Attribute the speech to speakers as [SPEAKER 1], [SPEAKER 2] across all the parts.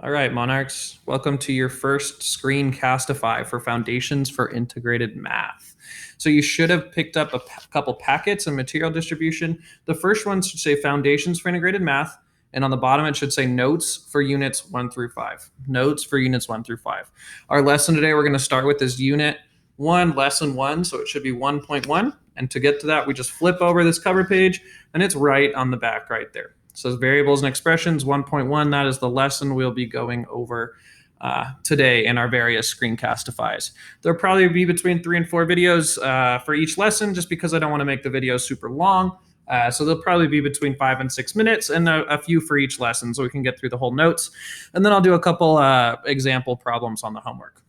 [SPEAKER 1] All right, Monarchs, welcome to your first Screencastify for Foundations for Integrated Math. So you should have picked up a couple packets and material distribution. The first one should say Foundations for Integrated Math, and on the bottom it should say Notes for Units 1 through 5. Notes for Units 1 through 5. Our lesson today we're going to start with is Unit 1, Lesson 1, so it should be 1.1. And to get to that, we just flip over this cover page, and it's right on the back right there. So variables and expressions 1.1, that is the lesson we'll be going over today in our various Screencastifies. There'll probably be between 3 and 4 videos for each lesson, just because I don't want to make the videos super long. So they'll probably be between 5 and 6 minutes, and a few for each lesson so we can get through the whole notes. And then I'll do a couple example problems on the homework.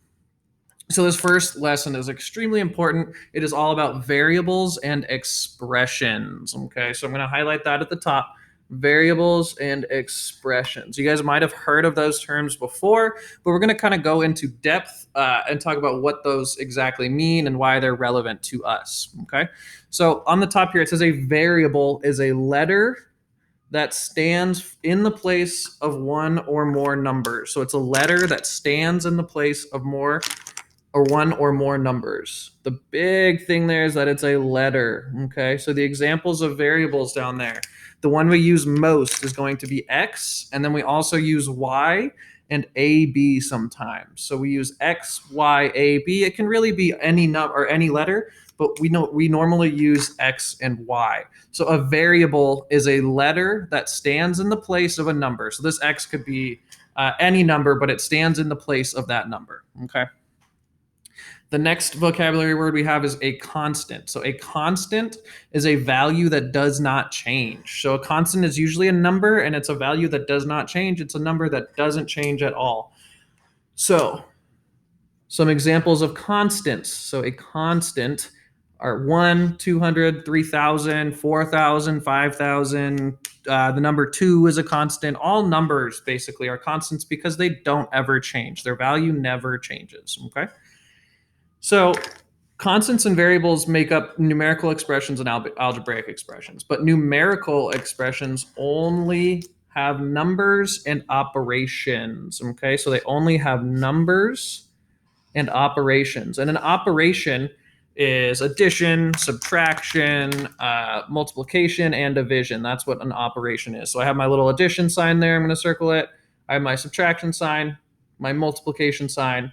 [SPEAKER 1] So this first lesson is extremely important. It is all about variables and expressions. Okay, so I'm going to highlight that at the top. Variables and expressions. You guys might have heard of those terms before, but we're going to kind of go into depth and talk about what those exactly mean and why they're relevant to us. Okay, so on the top here, it says a variable is a letter that stands in the place of one or more numbers. So it's a letter that stands in the place of more or one or more numbers. The big thing there is that it's a letter. Okay, so the examples of variables down there, the one we use most is going to be X, and then we also use Y and AB sometimes. So we use X, Y, A, B. It can really be any number or any letter, but we normally use X and Y. So a variable is a letter that stands in the place of a number. So this X could be any number, but it stands in the place of that number. Okay. The next vocabulary word we have is a constant. So a constant is a value that does not change. So a constant is usually a number, and it's a value that does not change. It's a number that doesn't change at all. So some examples of constants. So a constant are 1, 200, 3,000, 4,000, 5,000. The number 2 is a constant. All numbers basically are constants because they don't ever change. Their value never changes. Okay. So constants and variables make up numerical expressions and algebraic expressions, but numerical expressions only have numbers and operations. Okay, so they only have numbers and operations. And an operation is addition, subtraction, multiplication, and division. That's what an operation is. So I have my little addition sign there. I'm going to circle it. I have my subtraction sign, my multiplication sign,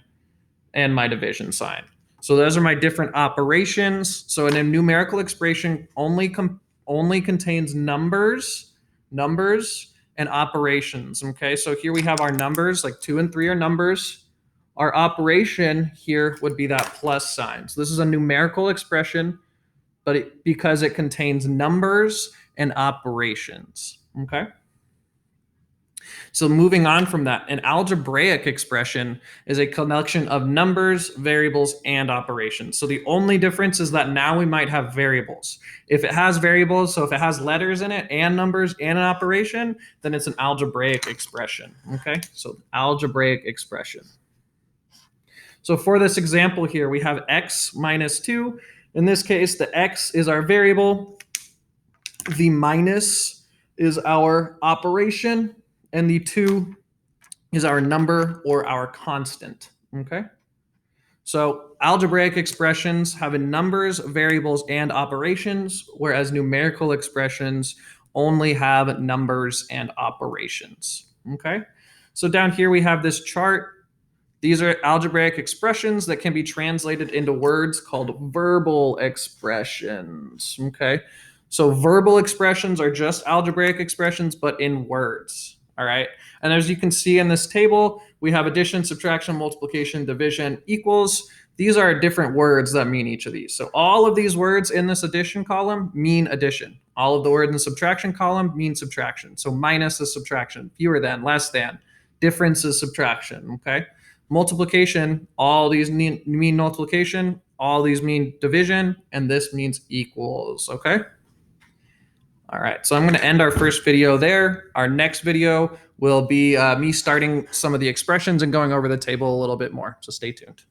[SPEAKER 1] and my division sign. So those are my different operations. So in a numerical expression only contains numbers, and operations. Okay, so here we have our numbers, like 2 and 3 are numbers. Our operation here would be that plus sign. So this is a numerical expression, but because it contains numbers and operations. Okay. So moving on from that, an algebraic expression is a collection of numbers, variables, and operations. So the only difference is that now we might have variables. If it has variables, so if it has letters in it and numbers and an operation, then it's an algebraic expression. Okay, so algebraic expression. So for this example here, we have x minus 2. In this case, the x is our variable. The minus is our operation. And the 2 is our number or our constant. Okay. So algebraic expressions have in numbers, variables, and operations, whereas numerical expressions only have numbers and operations. Okay. So down here we have this chart. These are algebraic expressions that can be translated into words called verbal expressions. Okay. So verbal expressions are just algebraic expressions, but in words. All right. And as you can see in this table, we have addition, subtraction, multiplication, division, equals. These are different words that mean each of these. So all of these words in this addition column mean addition. All of the words in the subtraction column mean subtraction. So minus is subtraction, fewer than, less than. Difference is subtraction. Okay. Multiplication, all these mean multiplication, all these mean division, and this means equals. Okay. All right, so I'm going to end our first video there. Our next video will be me starting some of the expressions and going over the table a little bit more. So stay tuned.